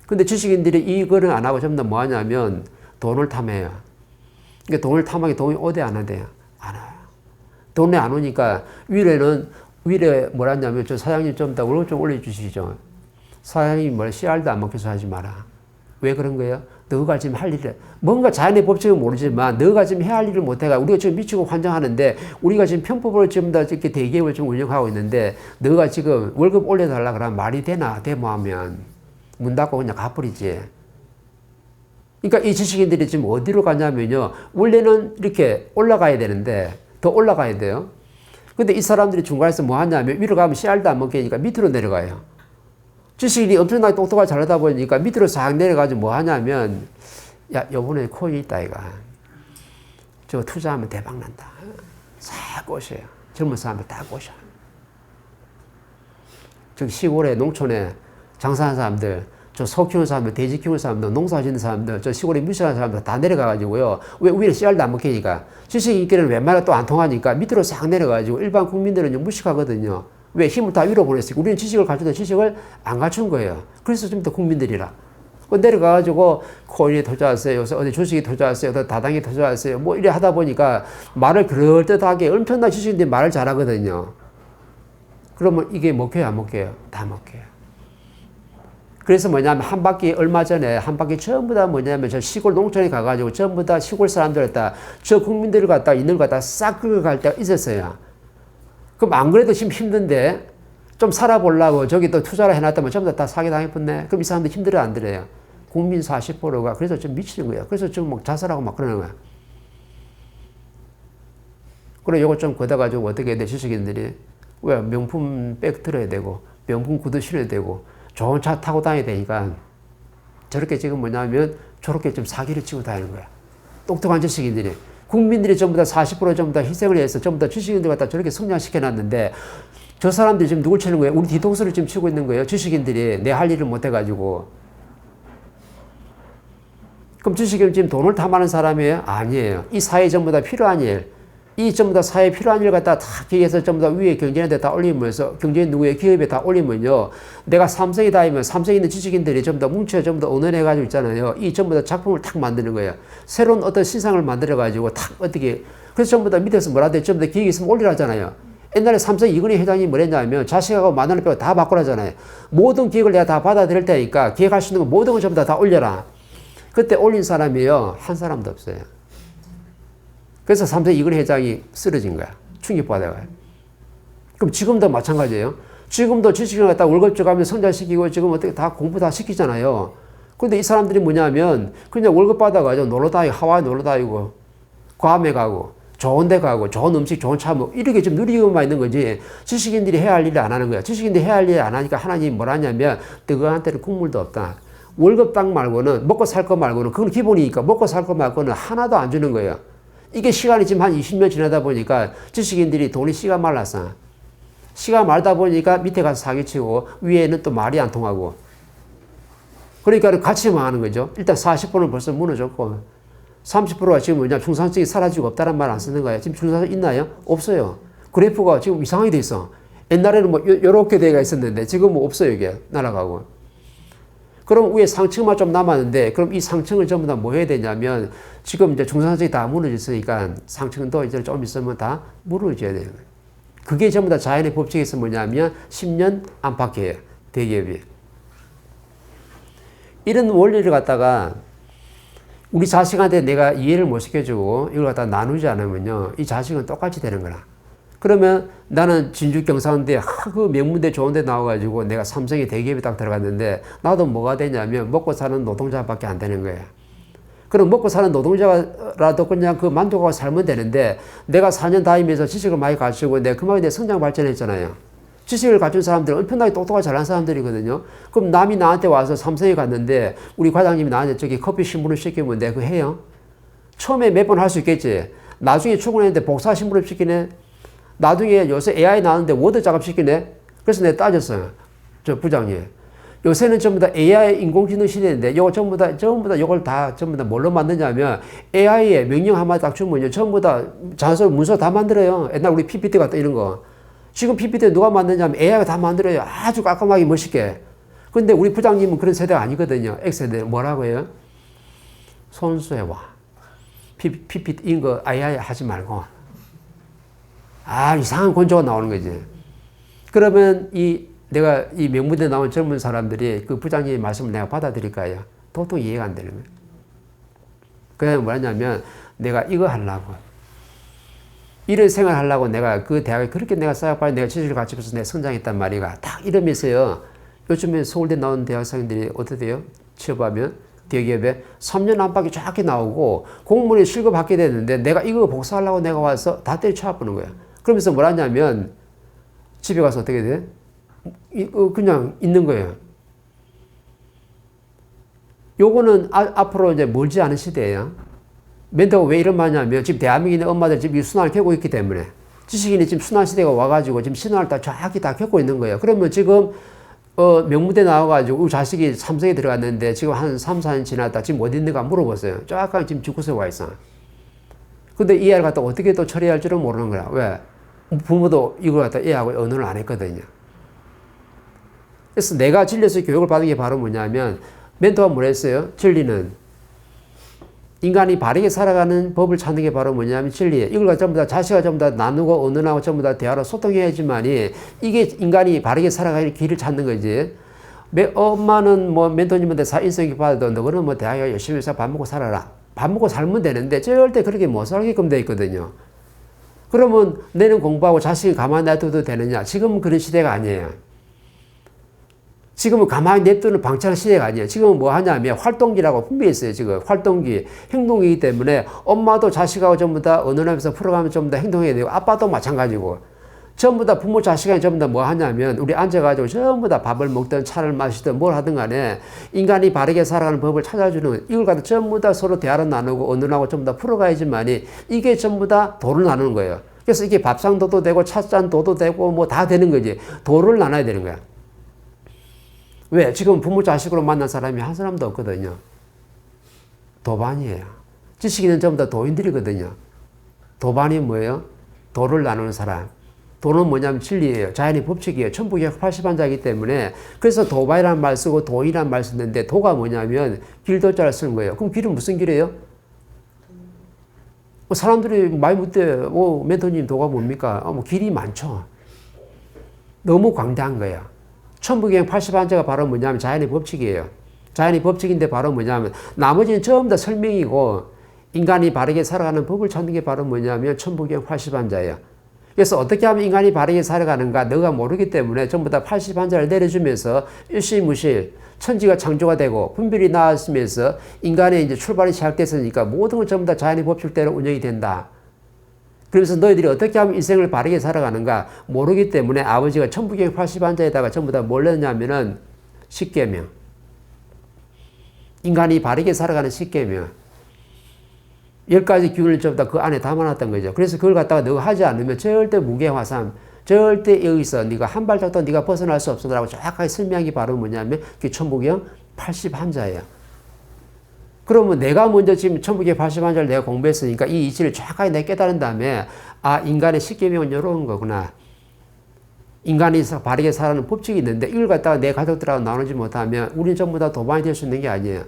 근데 지식인들이 이거는 안 하고 전부 다 뭐 하냐면 돈을 탐해요. 그러니까 돈을 탐하게 돈이 오대 안 하대요? 안 와요. 돈이 안 오니까 위례 뭐라 하냐면 저 사장님 좀 더 월급 좀 올려주시죠. 사장님이 뭐라 씨알도 안 먹혀서 하지 마라. 왜 그런 거예요? 너가 지금 할 일을 뭔가 자연의 법칙은 모르지만 너가 지금 해야 할 일을 못해가 우리가 지금 미치고 환장하는데 우리가 지금 편법으로 지금 다 이렇게 대기업을 좀 운영하고 있는데 너가 지금 월급 올려달라 그러면 말이 되나? 데모하면 문 닫고 그냥 가버리지. 그러니까 이 지식인들이 지금 어디로 가냐면요. 원래는 이렇게 올라가야 되는데 더 올라가야 돼요. 근데 이 사람들이 중간에서 뭐 하냐면 위로 가면 씨알도 안 먹히니까 밑으로 내려가요. 지식인이 엄청나게 똑똑하게 잘하다 보니까 밑으로 싹 내려가지고 뭐 하냐면 야 요번에 코인 있다 이가 저거 투자하면 대박 난다. 싹 꼬셔요. 젊은 사람들 다 꼬셔. 저기 시골에 농촌에 장사하는 사람들 저 소 키우는 사람들, 돼지 키우는 사람들, 농사 짓는 사람들, 저 시골에 무시하는 사람들 다 내려가가지고요. 왜 위에 씨알도 안 먹히니까 지식인끼리는 웬만하면 또 안 통하니까 밑으로 싹 내려가지고 일반 국민들은 무식하거든요. 왜 힘을 다 위로 보냈으니까 우리는 지식을 가르쳐도 지식을 안 갖춘 거예요. 그래서 좀 더 국민들이라. 내려가가지고 코인에 투자하세요. 어디 주식에 투자하세요. 어디 다당에 투자하세요. 뭐 이래 하다 보니까 말을 그럴듯하게 엄청난 지식인들이 말을 잘하거든요. 그러면 이게 먹혀요, 안 먹혀요? 다 먹혀요. 그래서 뭐냐면 한 바퀴 얼마 전에 한 바퀴 전부 다 뭐냐면 저 시골 농촌에 가가지고 전부 다 시골 사람들 갖다 저 국민들을 갖다 있는 거 갖다 싹 긁어갈 때가 있었어요. 그럼 안 그래도 지금 힘든데 좀 살아보려고 저기 또 투자를 해놨다면 전부 다 사기 당해봤네. 그럼 이 사람들 힘들어 안 들어요? 국민 40%가 그래서 좀 미치는 거예요. 그래서 좀 막 자살하고 막 그러는 거야. 그래 요거 좀 걷어가지고 어떻게 해야 돼? 지식인들이 왜 명품 백 들어야 되고 명품 구두 신어야 되고 좋은 차 타고 다녀야 되니까 저렇게 지금 뭐냐면 저렇게 좀 사기를 치고 다니는 거야. 똑똑한 지식인들이. 국민들이 전부 다 40% 전부 다 희생을 해서 전부 다 지식인들 갖다 저렇게 성장시켜놨는데 저 사람들이 지금 누굴 치는 거예요? 우리 뒤통수를 지금 치고 있는 거예요. 지식인들이 내 할 일을 못 해가지고. 그럼 지식인은 지금 돈을 탐하는 사람이에요? 아니에요. 이 사회 전부 다 필요한 일. 이 전부 다 사회에 필요한 일 갖다 다 기획해서 전부 다 위에 경제인데 다 올리면서 경제인 누구의 기업에 다 올리면요. 내가 삼성에 다니면 삼성에 있는 지식인들이 전부 다 뭉쳐 전부 다 의논해가지고 있잖아요. 이 전부 다 작품을 탁 만드는 거예요. 새로운 어떤 시상을 만들어가지고 탁 어떻게 그래서 전부 다 밑에서 뭐라 돼 전부 다 기획이 있으면 올리라잖아요. 옛날에 삼성 이건희 회장이 뭐랬냐면 자식하고 만 원을 빼고 다 바꾸라잖아요. 모든 기획을 내가 다 받아들일 테니까 기획할 수 있는 거 모든 걸 전부 다 올려라. 그때 올린 사람이요. 한 사람도 없어요. 그래서 삼성 이건희 회장이 쓰러진 거야. 충격받아가요. 그럼 지금도 마찬가지예요. 지금도 지식인을 갖다 월급 줘가면서 성장시키고 지금 어떻게 다 공부 다 시키잖아요. 그런데 이 사람들이 뭐냐면 그냥 월급 받아가지고 놀러 다니고 하와이 놀러 다니고 괌에 가고 좋은 데 가고 좋은 음식 좋은 차 뭐 이렇게 좀 누리고만 있는 거지 지식인들이 해야 할 일을 안 하는 거야. 지식인들이 해야 할 일을 안 하니까 하나님이 뭐라 하냐면 너희한테는 국물도 없다. 월급 땅 말고는 먹고 살 거 말고는 그건 기본이니까 먹고 살 거 말고는 하나도 안 주는 거예요. 이게 시간이 지금 한 20년 지나다 보니까 지식인들이 돈이 씨가 말랐어. 씨가 말다 보니까 밑에 가서 사기치고 위에는 또 말이 안 통하고 그러니까 같이 망하는 거죠. 일단 40%는 벌써 무너졌고 30%가 지금 뭐냐 중산층이 사라지고 없다는 말 안 쓰는 거예요. 지금 중산층 있나요? 없어요. 그래프가 지금 이상하게 돼 있어. 옛날에는 뭐 요렇게 돼가 있었는데 지금 뭐 없어요. 이게 날아가고. 그럼 위에 상층만 좀 남았는데 그럼 이 상층을 전부 다 뭐 해야 되냐면 지금 이제 중산층이 다 무너졌으니까 상층도 이제 좀 있으면 다 무너져야 되는 거예요. 그게 전부 다 자연의 법칙에서 뭐냐면 10년 안팎이에요. 대기업이. 이런 원리를 갖다가 우리 자식한테 내가 이해를 못 시켜주고 이걸 갖다 나누지 않으면요. 이 자식은 똑같이 되는 거라. 그러면 나는 진주 경상대 그 명문대 좋은 데 나와가지고 내가 삼성의 대기업에 딱 들어갔는데 나도 뭐가 되냐면 먹고 사는 노동자밖에 안 되는 거예요. 그럼 먹고 사는 노동자라도 그냥 그 만족하고 살면 되는데 내가 4년 다니면서 지식을 많이 가지고 내가 그만큼 내 성장 발전했잖아요. 지식을 갖춘 사람들은 엄청나게 똑똑하고 잘난 사람들이거든요. 그럼 남이 나한테 와서 삼성에 갔는데 우리 과장님이 나한테 저기 커피 신문을 시키면 내가 그거 해요? 처음에 몇 번 할 수 있겠지. 나중에 출근했는데 복사 신문을 시키네. 나중에 요새 AI 나왔는데 워드 작업 시키네. 그래서 내가 따졌어요. 저 부장님. 요새는 전부 다 AI 인공지능 시대인데 요거 전부 다 요걸 다 전부 다 뭘로 만드냐면 AI에 명령 한마디 딱 주면요. 전부 다 자소 문서 다 만들어요. 옛날 우리 PPT 같다 이런 거. 지금 PPT 누가 만드냐면 AI가 다 만들어요. 아주 깔끔하게 멋있게. 근데 우리 부장님은 그런 세대가 아니거든요. X세대 뭐라고 해요? 손수해와. PPT 이런 거 아야야 하지 말고. 이상한 권조가 나오는 거지. 그러면 내가 이 명문대 나온 젊은 사람들이 그 부장님의 말씀을 내가 받아들일까요? 도통 이해가 안 되는 거예요. 그냥 뭐냐면 내가 이거 하려고. 이런 생활 하려고 내가 그 대학에 그렇게 내가 쌓여봐야 내가 지식을 갖추면서 내가 성장했단 말이가. 딱 이러면서요. 요즘에 서울대 나온 대학생들이 어떻게 돼요? 취업하면 대기업에 3년 안팎이 쫙 나오고 공무원에 실급 받게 되는데 내가 이거 복사하려고 내가 와서 다 때려쳐보는 거야. 그러면서 뭘 하냐면 집에 가서 어떻게 돼? 그냥 있는 거예요. 요거는 앞으로 이제 멀지 않은 시대예요. 멘토가 왜 이런 말이냐면 지금 대한민국에 있는 엄마들 지금 이 순환을 겪고 있기 때문에 지식인이 지금 순환 시대가 와가지고 지금 신환을 정확히 다 겪고 있는 거예요. 그러면 지금 명문대 나와가지고 우리 자식이 삼성에 들어갔는데 지금 한 3, 4년 지났다 지금 어디 있는가 물어보세요. 쫙 지금 집구석에 와 있어. 근데 이 애를 갖다 어떻게 또 처리할 줄은 모르는 거야. 왜? 부모도 이걸 갖다 애하고 언어를 안 했거든요. 그래서 내가 진리에서 교육을 받은 게 바로 뭐냐면 멘토가 뭐라 했어요? 진리는 인간이 바르게 살아가는 법을 찾는 게 바로 뭐냐면 진리예요. 이걸 전부 다 자식과 전부 다 나누고 언어하고 전부 다 대화로 소통해야지만이 이게 인간이 바르게 살아가는 길을 찾는 거지. 엄마는 뭐 멘토님한테 인성이 받아도 너는 뭐 대학에 열심히 해서 밥 먹고 살아라. 밥 먹고 살면 되는데 절대 그렇게 못 살게끔 돼 있거든요. 그러면 내는 공부하고 자식이 가만히 놔둬도 되느냐? 지금은 그런 시대가 아니에요. 지금은 가만히 냅두는 방치하는 시대가 아니에요. 지금은 뭐 하냐면 활동기라고 분명히 있어요. 지금 활동기, 행동이기 때문에 엄마도 자식하고 전부 다 언어하면서 풀어가면 전부 다 행동해야 되고 아빠도 마찬가지고 전부 다 부모 자식이 전부 다 뭐 하냐면 우리 앉아가지고 전부 다 밥을 먹든 차를 마시든 뭘 하든 간에 인간이 바르게 살아가는 법을 찾아주는 이걸 갖다 전부 다 서로 대화를 나누고 언어하고 전부 다 풀어가야지만이 이게 전부 다 도를 나누는 거예요. 그래서 이게 밥상도도 되고 찻잔도도 되고 뭐 다 되는 거지. 도를 나눠야 되는 거야. 왜? 지금 부모 자식으로 만난 사람이 한 사람도 없거든요. 도반이에요. 지식인은 전부 다 도인들이거든요. 도반이 뭐예요? 도를 나누는 사람. 도는 뭐냐면 진리예요. 자연의 법칙이에요. 천부경 80한자이기 때문에 그래서 도반이라는 말 쓰고 도인이라는 말 쓰는데 도가 뭐냐면 길도자를 쓰는 거예요. 그럼 길은 무슨 길이에요? 사람들이 많이 묻대. 멘토님 도가 뭡니까? 뭐 길이 많죠. 너무 광대한 거예요. 천부경 80한자가 바로 뭐냐면 자연의 법칙이에요. 자연의 법칙인데 바로 뭐냐면 나머지는 전부 다 설명이고 인간이 바르게 살아가는 법을 찾는 게 바로 뭐냐면 천부경 80한자예요. 그래서 어떻게 하면 인간이 바르게 살아가는가 너가 모르기 때문에 전부 다 80한자를 내려주면서 일시무실 천지가 창조가 되고 분별이 나왔으면서 인간의 이제 출발이 시작됐으니까 모든 건 전부 다 자연의 법칙대로 운영이 된다. 그래서 너희들이 어떻게 하면 인생을 바르게 살아가는가 모르기 때문에 아버지가 천부경 80한자에다가 전부 다 뭘 넣냐면은 10계명. 인간이 바르게 살아가는 10계명. 10가지 기운을 전부 다 그 안에 담아놨던 거죠. 그래서 그걸 갖다가 너가 하지 않으면 절대 무게화산, 절대 여기서 네가 한 발짝도 네가 벗어날 수 없어라고 정확하게 설명한 게 바로 뭐냐면 그게 천부경 80한자예요. 그러면 내가 먼저 지금 천부경 80한자를 내가 공부했으니까 이 이치를 정확하게 내가 깨달은 다음에 인간의 10계명은 이런 거구나. 인간이 바르게 살아가는 법칙이 있는데 이걸 갖다가 내 가족들하고 나누지 못하면 우리는 전부 다 도반이 될 수 있는 게 아니에요.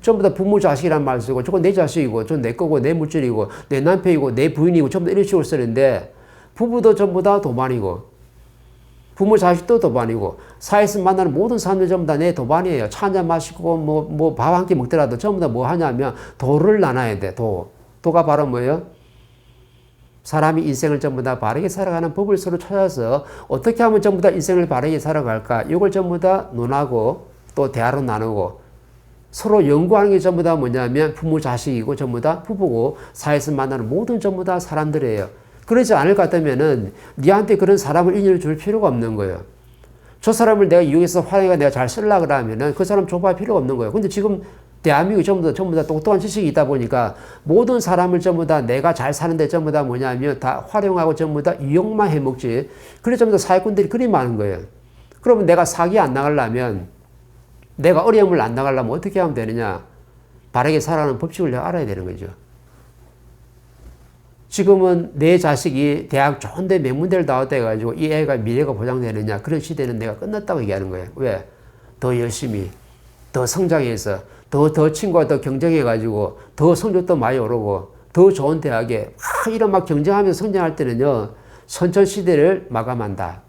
전부 다 부모 자식이란 말 쓰고 저건 내 자식이고 저건 내 거고 내 물질이고 내 남편이고 내 부인이고 전부 다 이런 식으로 쓰는데 부부도 전부 다 도반이고 부모 자식도 도반이고 사회에서 만나는 모든 사람들 전부 다 내 도반이에요. 차 한잔 마시고 뭐 밥 한 끼 먹더라도 전부 다 뭐 하냐면 도를 나눠야 돼. 도가 바로 뭐예요? 사람이 인생을 전부 다 바르게 살아가는 법을 서로 찾아서 어떻게 하면 전부 다 인생을 바르게 살아갈까 이걸 전부 다 논하고 또 대화로 나누고 서로 연구하는 게 전부 다 뭐냐면 부모 자식이고 전부 다 부부고 사회에서 만나는 모든 전부 다 사람들이에요. 그러지 않을 것 같다면은 니한테 그런 사람을 인연을 줄 필요가 없는 거예요. 저 사람을 내가 이용해서 활용해서 내가 잘 쓰려고 그러면은 그 사람 좁아할 필요가 없는 거예요. 근데 지금 대한민국이 전부 다 똑똑한 지식이 있다 보니까 모든 사람을 전부 다 내가 잘 사는데 전부 다 뭐냐면 다 활용하고 전부 다 이용만 해먹지. 그래서 전부 다 사기꾼들이 그리 많은 거예요. 그러면 내가 사기 안 나가려면 내가 어려움을 안 나가려면 어떻게 하면 되느냐. 바르게 살아가는 법칙을 내가 알아야 되는 거죠. 지금은 내 자식이 대학 좋은데 명문대를 나왔다 해가지고 이 애가 미래가 보장되느냐. 그런 시대는 내가 끝났다고 얘기하는 거예요. 왜? 더 열심히, 더 성장해서, 더 친구와 더 경쟁해가지고, 더 성적도 많이 오르고, 더 좋은 대학에 이런 막 경쟁하면서 성장할 때는요, 선천시대를 마감한다.